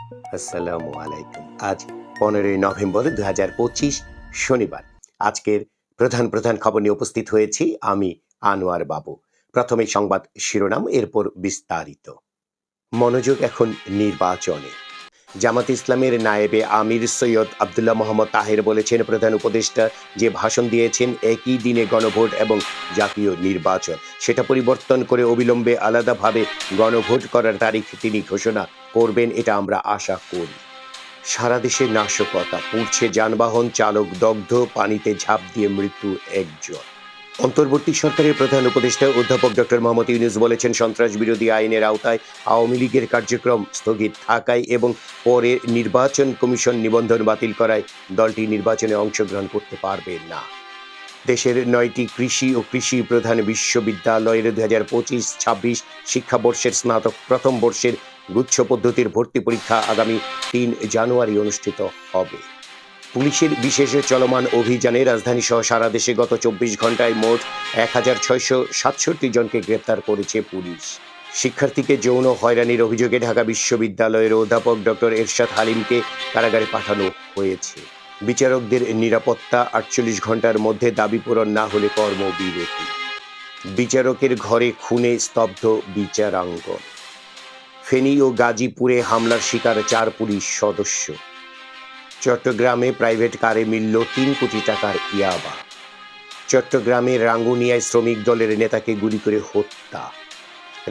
আসসালামু আলাইকুম। আজ 15ই নভেম্বর 2025 শনিবার। আজকের প্রধান প্রধান খবর নিয়ে উপস্থিত হয়েছি আমি আনোয়ার বাবু। প্রথমে সংবাদ শিরোনাম, এরপর বিস্তারিত। মনোযোগ এখন নির্বাচনে। জামাত ইসলামের নায়েবে আমির সৈয়দ আবদুল্লাহ মোহাম্মদ তাহের বলেছেন, প্রধান উপদেষ্টা যে ভাষণ দিয়েছেন একই দিনে গণভোট এবং জাতীয় নির্বাচন, সেটা পরিবর্তন করে অবিলম্বে আলাদাভাবে গণভোট করার তারিখ তিনি ঘোষণা করবেন, এটা আমরা আশা করি। সারা দেশে নাশকতা, পুড়ছে যানবাহন, চালক দগ্ধ, পানিতে ঝাঁপ দিয়ে মৃত্যু একজন। অন্তর্বর্তী সরকারের প্রধান উপদেষ্টা অধ্যাপক ডক্টর মোহাম্মদ ইউনূস বলেছেন, সন্ত্রাস বিরোধী আইনের আওতায় আওয়ামী লীগের কার্যক্রম স্থগিত থাকায় এবং পরে নির্বাচন কমিশন নিবন্ধন বাতিল করায় দলটি নির্বাচনে অংশগ্রহণ করতে পারবে না। দেশের 9টি কৃষি ও কৃষি প্রধান বিশ্ববিদ্যালয়ের 2025-26 শিক্ষাবর্ষের স্নাতক প্রথম বর্ষের গুচ্ছ পদ্ধতির ভর্তি পরীক্ষা আগামী 3 জানুয়ারি অনুষ্ঠিত হবে। পুলিশের বিশেষ চলমান অভিযানে রাজধানী সহ সারা দেশে গত 24 ঘন্টায় মোট 1667 জনকে গ্রেপ্তার করেছে পুলিশ। শিক্ষার্থীকে যৌন হয়রানির অভিযোগে ঢাকা বিশ্ববিদ্যালয়ের অধ্যাপক ডক্টর এরশাদ হালিমকে কারাগারে পাঠানো হয়েছে। বিচারকদের নিরাপত্তা, 48 ঘন্টার মধ্যে দাবি পূরণ না হলে কর্মবিরতি। বিচারকের ঘরে খুনে স্তব্ধ বিচারাঙ্গন। ফেনী ও গাজীপুরে হামলার শিকার 4 পুলিশ সদস্য। চট্টগ্রামে প্রাইভেট কারে মিলল 3 কোটি টাকার ইয়াবা। চট্টগ্রামের রাঙ্গুনিয়ায় শ্রমিক দলের নেতাকে গুলি করে হত্যা।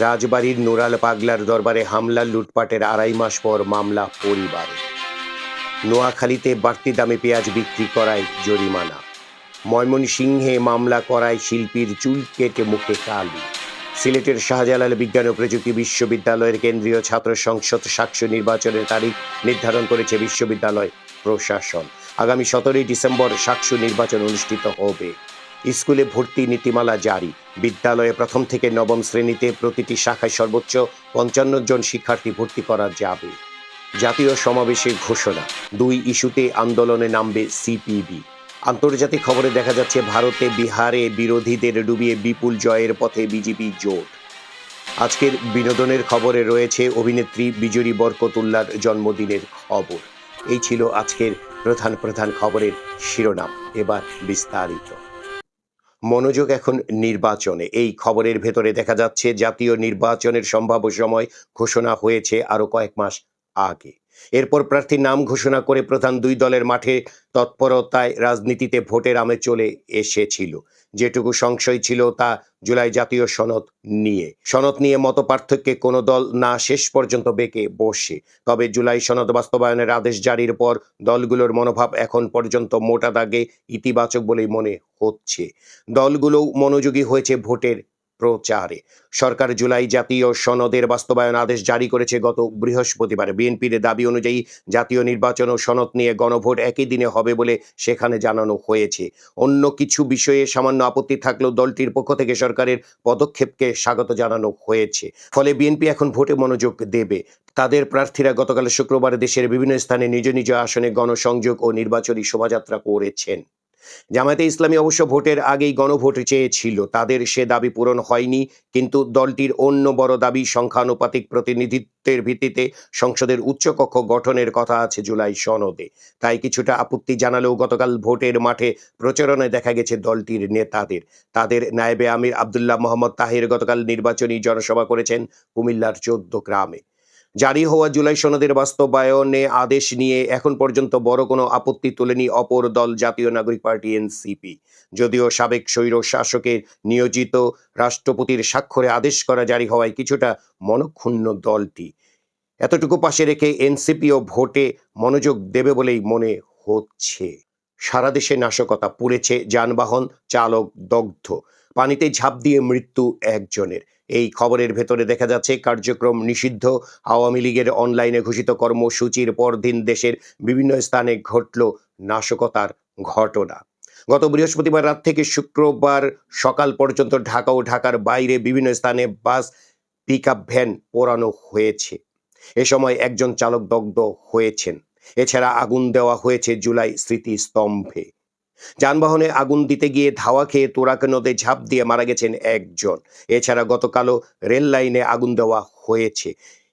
রাজবাড়ির নোরাল পাগলার দরবারে হামলা, লুটপাটের 2.5 মাস পর মামলা পরিবারে। নোয়াখালীতে বাড়তি দামে পেঁয়াজ বিক্রি করায় জরিমানা। ময়মনসিংহে মামলা করায় শিল্পীর চুল কেটে মুখে কালি। সিলেটের শাহজালাল বিজ্ঞান ও প্রযুক্তি বিশ্ববিদ্যালয়ের কেন্দ্রীয় ছাত্র সংসদ সাকসু নির্বাচনের তারিখ নির্ধারণ করেছে বিশ্ববিদ্যালয় প্রশাসন। আগামী 17 ডিসেম্বর সাকসু নির্বাচন অনুষ্ঠিত হবে। স্কুলে ভর্তি নীতিমালা জারি। বিদ্যালয়ে প্রথম থেকে নবম শ্রেণীতে প্রতিটি শাখায় সর্বোচ্চ 55 জন শিক্ষার্থী ভর্তি করা যাবে। জাতীয় সমাবেশে ঘোষণা, 2 ইস্যুতে আন্দোলনে নামবে সিপিবি। আন্তর্জাতিক খবরে দেখা যাচ্ছে, ভারতে বিহারে বিরোধীদের ডুবিয়ে বিপুল জয়ের পথে বিজেপি জোট। আজকের বিনোদনের খবরে রয়েছে অভিনেত্রী বিজরী বরকতুল্লাহর জন্মদিনের খবর। এই ছিল আজকের প্রধান প্রধান খবরের শিরোনাম। এবার বিস্তারিত। মনোযোগ এখন নির্বাচনে। এই খবরের ভেতরে দেখা যাচ্ছে, জাতীয় নির্বাচনের সম্ভাব্য সময় ঘোষণা হয়েছে আরো কয়েক মাস আগে। এরপর প্রার্থীর নাম ঘোষণা করে প্রধান 2 দলের মাঠে তৎপরতায় রাজনীতিতে ভোটের আমেজ চলে এসেছিল। যেটুকু সংশয় ছিল তা জুলাই জাতীয় সনদ নিয়ে মত পার্থক্যে কোনো দল না শেষ পর্যন্ত বেঁকে বসে। তবে জুলাই সনদ বাস্তবায়নের আদেশ জারির পর দলগুলোর মনোভাব এখন পর্যন্ত মোটা দাগে ইতিবাচক বলেই মনে হচ্ছে। দলগুলোও মনোযোগী হয়েছে ভোটের প্রচারে। সরকার জুলাই জাতীয় সনদের বাস্তবায়ন আদেশ জারি করেছে গত বৃহস্পতিবার। বিএনপির দাবি অনুযায়ী জাতীয় নির্বাচন ও সনদ নিয়ে গণভোট একই দিনে হবে বলে সেখানে জানানো হয়েছে। অন্য কিছু বিষয়ে সামান্য আপত্তি থাকলেও দলটির পক্ষ থেকে সরকারের পদক্ষেপকে স্বাগত জানানো হয়েছে। ফলে বিএনপি এখন ভোটে মনোযোগ দেবে। তাদের প্রার্থীরা গতকাল শুক্রবার দেশের বিভিন্ন স্থানে নিজ নিজ আসনে গণসংযোগ ও নির্বাচনী শোভাযাত্রা করেছেন। জামায়াতে ইসলামী অবশ্য ভোটের আগেই গণভোট চেয়েছিল। তাদের সে দাবি পূরণ হয়নি, কিন্তু দলটির অন্য বড় দাবি সংখ্যানুপাতিক প্রতিনিধিত্বের ভিত্তিতে সংসদের উচ্চকক্ষ গঠনের কথা আছে জুলাই সনদে। তাই কিছুটা আপত্তি জানালেও গতকাল ভোটের মাঠে প্রচারণায় দেখা গেছে দলটির নেতাদের। তাদের নায়েবে আমির আবদুল্লাহ মোহাম্মদ তাহের গতকাল নির্বাচনী জনসভা করেছেন কুমিল্লার 14 গ্রামে। জারি হওয়া জুলাই সনদের বাস্তবায়নে আদেশ নিয়ে এখন পর্যন্ত বড় কোনো আপত্তি তোলেনি অপর দল জাতীয় নাগরিক পার্টি এনসিপি। যদিও সাবেক স্বৈর শাসকের নিয়োজিত রাষ্ট্রপতির স্বাক্ষরে আদেশ করা জারি হওয়ায় কিছুটা মনক্ষুণ্ণ দলটি। এতটুকু পাশে রেখে এনসিপিও ভোটে মনোযোগ দেবে বলেই মনে হচ্ছে। সারা দেশে নাশকতা, পুড়েছে যানবাহন, চালক দগ্ধ, পানিতে ঝাঁপ দিয়ে মৃত্যু একজনের। এই খবরের ভেতরে দেখা যাচ্ছে, কার্যক্রম নিষিদ্ধ আওয়ামী লীগের অনলাইনে ঘোষিত কর্মসূচির পরদিন দেশের বিভিন্ন স্থানে ঘটল নাশকতার ঘটনা। গত বৃহস্পতিবার রাত থেকে শুক্রবার সকাল পর্যন্ত ঢাকা ও ঢাকার বাইরে বিভিন্ন স্থানে বাস, পিকআপ ভ্যান পোড়ানো হয়েছে। এ সময় একজন চালক দগ্ধ হয়েছেন। এছাড়া আগুন দেওয়া হয়েছে জুলাই স্মৃতিস্তম্ভে। যানবাহনে আগুন দিতে গিয়ে ধাওয়া খেয়ে তোরাক নদে ঝাঁপ দিয়ে মারা গেছেন একজন। এছাড়া গতকালও রেল লাইনে আগুন দেওয়া হয়েছে।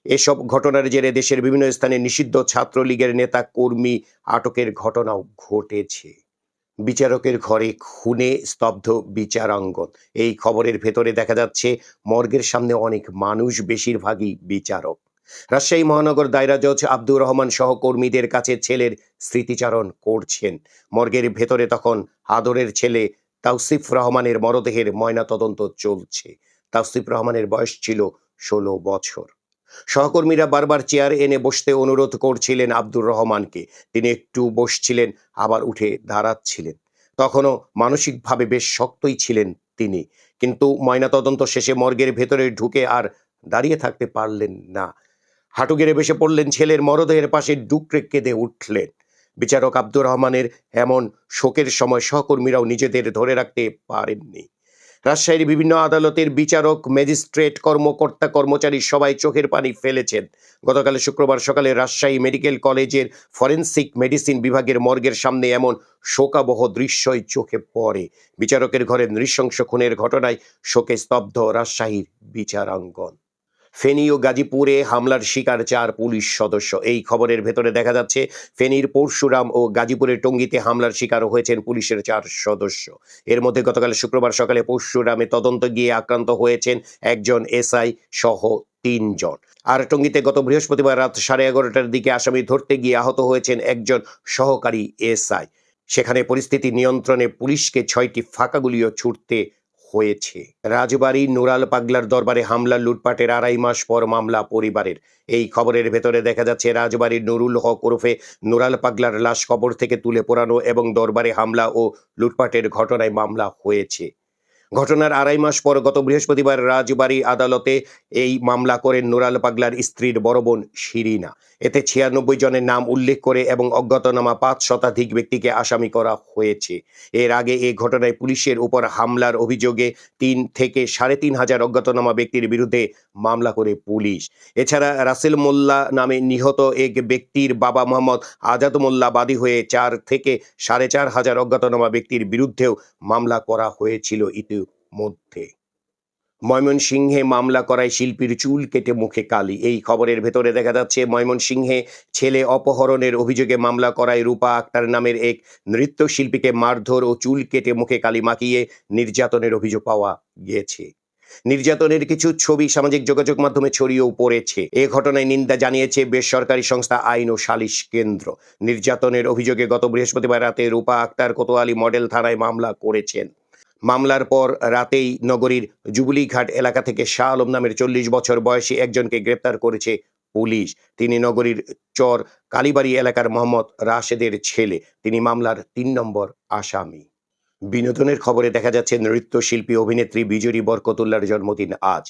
এসব ঘটনার জেরে দেশের বিভিন্ন স্থানে নিষিদ্ধ ছাত্রলীগের নেতা কর্মী আটকের ঘটনাও ঘটেছে। বিচারকের ঘরে খুনে স্তব্ধ বিচারাঙ্গন। এই খবরের ভেতরে দেখা যাচ্ছে মর্গের সামনে অনেক মানুষ, বেশিরভাগই বিচারক। রাজশাহী মহানগর দায়রা জজ আব্দুর রহমান সহকর্মীদের কাছে ছেলের স্মৃতিচারণ করছেন। মর্গের ভেতরে তখন আদরের ছেলে তাওসিফ রহমানের মরদেহের ময়নাতদন্ত চলছে। তাওসিফ রহমানের বয়স ছিল 16 বছর। সহকর্মীরা বারবার চেয়ার এনে বসতে অনুরোধ করছিলেন আব্দুর রহমানকে। তিনি একটু বসছিলেন, আবার উঠে দাঁড়াচ্ছিলেন। তখনও মানসিকভাবে বেশ শক্তই ছিলেন তিনি, কিন্তু ময়নাতদন্ত শেষে মর্গের ভেতরে ঢুকে আর দাঁড়িয়ে থাকতে পারলেন না। হাঁটু গেড়ে বসে পড়লেন, ছেলের মরদেহের পাশে ডুকরে কেঁদে উঠলেন। বিচারক আব্দুর রহমানের এমন শোকের সময় সহকর্মীরাও নিজেদের ধরে রাখতে পারেননি। রাজশাহীর বিভিন্ন আদালতের বিচারক, ম্যাজিস্ট্রেট, কর্মকর্তা, কর্মচারী সবাই চোখের পানি ফেলেছেন। গতকাল শুক্রবার সকালে রাজশাহী মেডিকেল কলেজের ফরেনসিক মেডিসিন বিভাগের মর্গের সামনে এমন শোকাবহ দৃশ্যই চোখে পড়ে। বিচারকের ঘরে নৃশংস খুনের ঘটনায় শোকে স্তব্ধ রাজশাহীর বিচারাঙ্গন। ফেনী ও গাজীপুরে হামলার শিকার 4 পুলিশ সদস্য। এই খবরের ভেতরে দেখা যাচ্ছে ফেনীর পরশুরাম ও গাজীপুরের টঙ্গীতে হামলার শিকার হয়েছেন পুলিশের 4 সদস্য। এর মধ্যে গতকাল শুক্রবার সকালে পরশুরামে তদন্ত গিয়ে আক্রান্ত হয়েছেন একজন এসআই সহ 3 জন। আর টঙ্গীতে গত বৃহস্পতিবার রাত 11:30টার দিকে আসামি ধরতে গিয়ে আহত হয়েছেন একজন সহকারী এসআই। সেখানে পরিস্থিতি নিয়ন্ত্রণে পুলিশকে 6টি ফাঁকা গুলিও ছুটতে হয়েছে। রাজবাড়ী নুরাল পাগলার দরবারে হামলা, লুটপাটের 2.5 মাস পর মামলা পরিবারের। এই খবরের ভেতরে দেখা যাচ্ছে রাজবাড়ির নুরুল হক ওরফে নুরাল পাগলার লাশ কবর থেকে তুলে পোড়ানো এবং দরবারে হামলা ও লুটপাটের ঘটনায় মামলা হয়েছে। ঘটনার 2.5 মাস পর গত বৃহস্পতিবার রাজবাড়ী আদালতে এই মামলা করেন নুরাল পাগলার স্ত্রীর বড় বোন শিরিনা। এতে 96 জনের নাম উল্লেখ করে এবং অজ্ঞাতনামা 5 শতাধিক ব্যক্তিকে আসামি করা হয়েছে। এর আগে এই ঘটনায় পুলিশের উপর হামলার অভিযোগে 3 থেকে 3,500 অজ্ঞাতনামা ব্যক্তির বিরুদ্ধে মামলা করে পুলিশ। এছাড়া রাসেল মোল্লা নামে নিহত এক ব্যক্তির বাবা মোহাম্মদ আজাদ মোল্লা বাদী হয়ে 4 থেকে 4,500 অজ্ঞাতনামা ব্যক্তির বিরুদ্ধেও মামলা করা হয়েছিল ইতিমধ্যে। ময়মনসিংহে মামলা করায় শিল্পীর চুল কেটে মুখে কালি। এই খবরের ভেতরে দেখা যাচ্ছে ময়মনসিংহে ছেলে অপহরণের অভিযোগে মামলা করায় রূপা আক্তার নামের এক নৃত্যশিল্পীকে মারধর ও চুল কেটে মুখে কালি মাখিয়ে নির্যাতনের অভিযোগ পাওয়া গিয়েছে। নির্যাতনের কিছু ছবি সামাজিক যোগাযোগ মাধ্যমে ছড়িয়েও পড়েছে। এ ঘটনায় নিন্দা জানিয়েছে বেসরকারি সংস্থা আইন ও সালিশ কেন্দ্র। নির্যাতনের অভিযোগে গত বৃহস্পতিবার রাতে রূপা আক্তার কোতোয়ালি মডেল থানায় মামলা করেছেন। মামলার পর রাতেই নগরীর জুবলিঘাট এলাকা থেকে শাহ আলম নামের 40 বছর বয়সী একজনকে গ্রেপ্তার করেছে পুলিশ। তিনি নগরীর চর কালীবাড়ি এলাকার মোহাম্মদ রাশেদের ছেলে। তিনি মামলার 3 নম্বর আসামি। বিনোদনের খবরে দেখা যাচ্ছে নৃত্যশিল্পী অভিনেত্রী বিজয়ী বরকতুল্লাহর জন্মদিন আজ।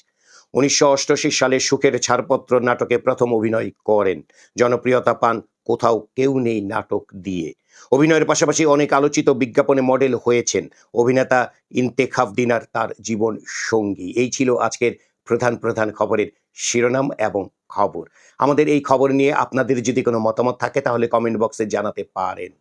1988 সালে সুখের ছাড়পত্র নাটকে প্রথম অভিনয় করেন। জনপ্রিয়তা পান কোথাও কেউ নেই নাটক দিয়ে। অভিনয়ের পাশাপাশি অনেক আলোচিত বিজ্ঞাপনে মডেল হয়েছেন। অভিনেতা ইন্তেখাব দিনার তার জীবন সঙ্গী। এই ছিল আজকের প্রধান প্রধান খবরের শিরোনাম এবং খবর। আমাদের এই খবর নিয়ে আপনাদের যদি কোনো মতামত থাকে তাহলে কমেন্ট বক্সে জানাতে পারেন।